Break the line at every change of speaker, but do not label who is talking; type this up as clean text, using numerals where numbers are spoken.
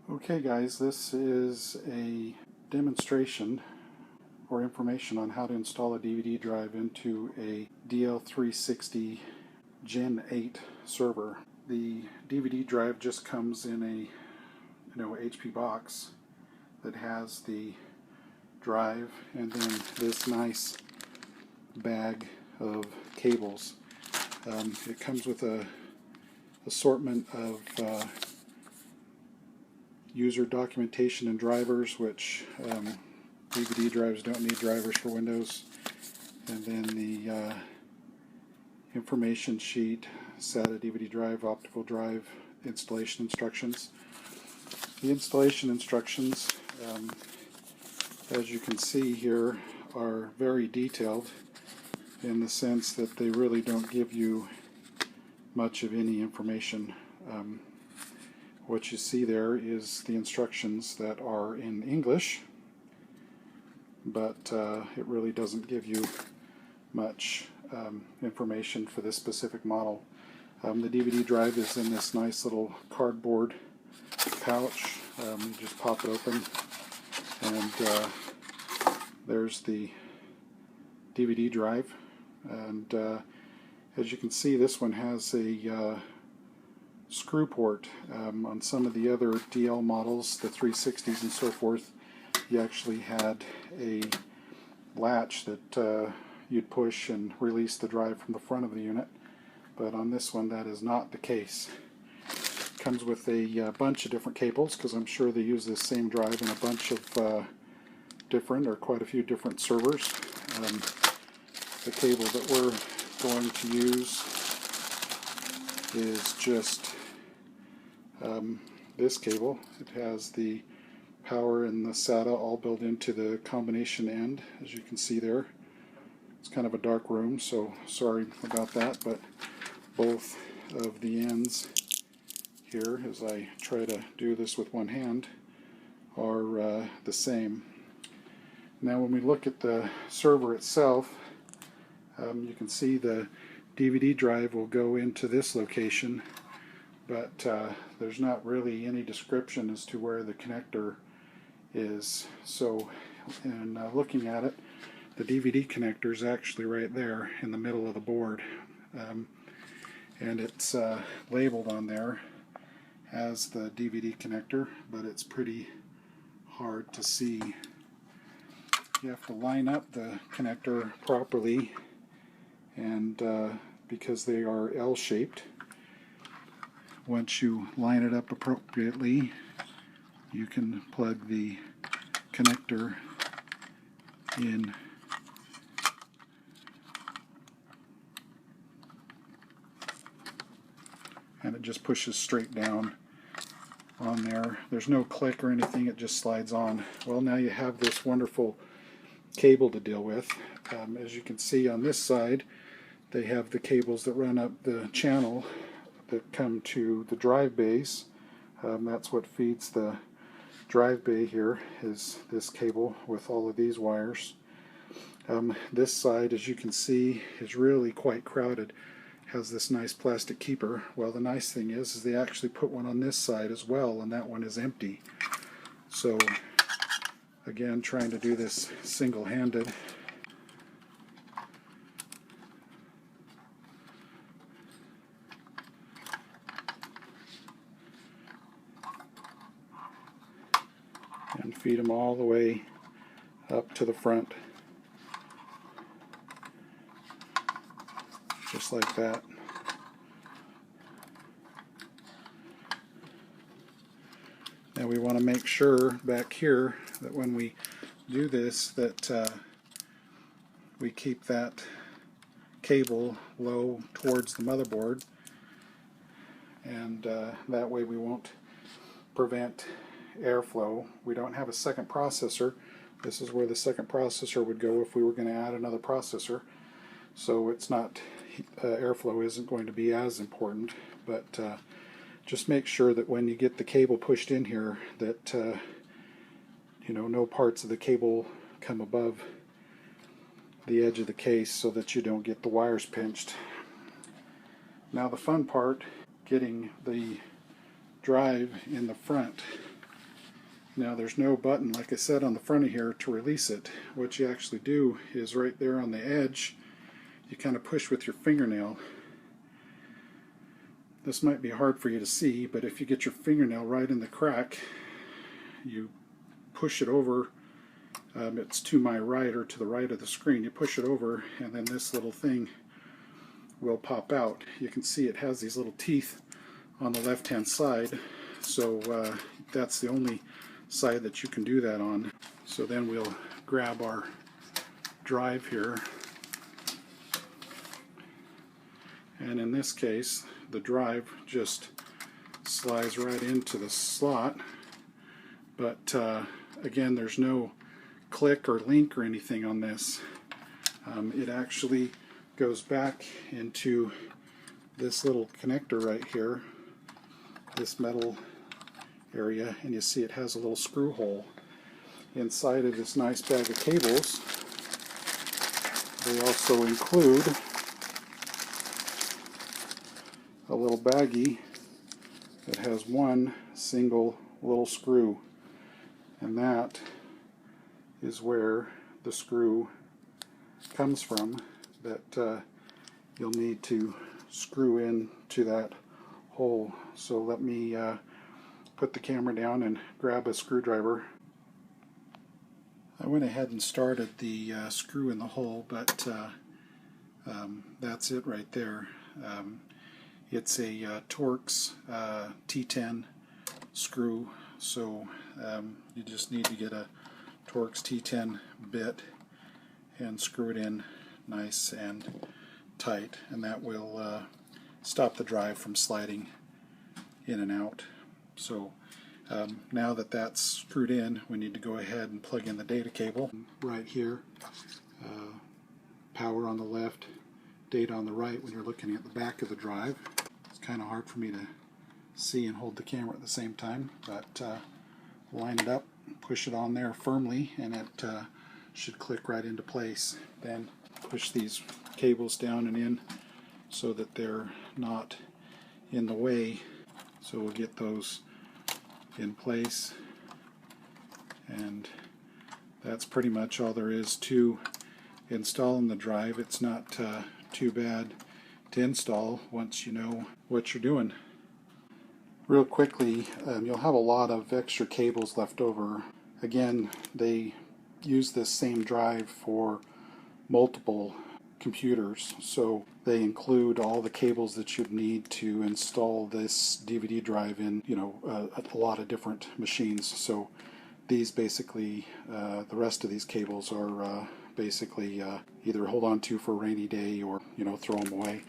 Okay guys, this is a demonstration or information on how to install a DVD drive into a DL360 Gen8 server. The DVD drive just comes in a HP box that has the drive and then this nice bag of cables. It comes with a assortment of user documentation and drivers, which DVD drives don't need drivers for Windows, and then the information sheet, SATA DVD drive, optical drive, installation instructions. The installation instructions, as you can see here, are very detailed in the sense that they really don't give you much of any information. What you see there is the instructions that are in English, but it really doesn't give you much information for this specific model. The DVD drive is in this nice little cardboard pouch. You just pop it open and there's the DVD drive, and as you can see, this one has a screw port. On some of the other DL models, the 360s and so forth, you actually had a latch that you'd push and release the drive from the front of the unit, but on this one that is not the case. It comes with a bunch of different cables, because I'm sure they use this same drive in a bunch of different, or quite a few different servers. The cable that we're going to use is just this cable. It has the power and the SATA all built into the combination end, as you can see there. It's kind of a dark room, so sorry about that, but both of the ends here, as I try to do this with one hand, are the same. Now when we look at the server itself, you can see the DVD drive will go into this location, but there's not really any description as to where the connector is. So in looking at it, the DVD connector is actually right there in the middle of the board, and it's labeled on there as the DVD connector, but it's pretty hard to see. You have to line up the connector properly, and because they are L-shaped, once you line it up appropriately, you can plug the connector in. And it just pushes straight down on there. There's no click or anything, it just slides on. Well, now you have this wonderful cable to deal with. As you can see on this side, they have the cables that run up the channel that come to the drive bays. That's what feeds the drive bay here, is this cable with all of these wires. This side, as you can see, is really quite crowded. Has this nice plastic keeper. Well, the nice thing is they actually put one on this side as well, and that one is empty. So again, trying to do this single-handed. And feed them all the way up to the front, just like that. Now we want to make sure back here that when we do this, that we keep that cable low towards the motherboard, and that way we won't prevent airflow. We don't have a second processor. This is where the second processor would go if we were going to add another processor. So it's not, airflow isn't going to be as important, but just make sure that when you get the cable pushed in here that no parts of the cable come above the edge of the case, so that you don't get the wires pinched. Now the fun part, getting the drive in the front Now there's no button, like I said, on the front of here to release it. What you actually do is right there on the edge, you kind of push with your fingernail. This might be hard for you to see, but if you get your fingernail right in the crack, you push it over. It's to my right or to the right of the screen. You push it over and then this little thing will pop out. You can see it has these little teeth on the left hand side, so that's the only side that you can do that on. So then we'll grab our drive here, and in this case the drive just slides right into the slot, but again, there's no click or link or anything on this. It actually goes back into this little connector right here, this metal area, and you see it has a little screw hole inside of this nice bag of cables. They also include a little baggie that has one single little screw, and that is where the screw comes from that you'll need to screw in to that hole. So let me put the camera down and grab a screwdriver. I went ahead and started the screw in the hole, but that's it right there. It's a Torx T10 screw, so you just need to get a Torx T10 bit and screw it in nice and tight, and that will stop the drive from sliding in and out. So now that that's screwed in, we need to go ahead and plug in the data cable right here. Power on the left, data on the right when you're looking at the back of the drive. It's kind of hard for me to see and hold the camera at the same time, but line it up, push it on there firmly, and it should click right into place. Then push these cables down and in so that they're not in the way. So we'll get those in place, and that's pretty much all there is to installing the drive. It's not too bad to install once you know what you're doing. Real quickly, you'll have a lot of extra cables left over. Again, they use this same drive for multiple computers, so they include all the cables that you'd need to install this DVD drive in, a lot of different machines. So these basically, the rest of these cables are basically either hold on to for a rainy day or throw them away.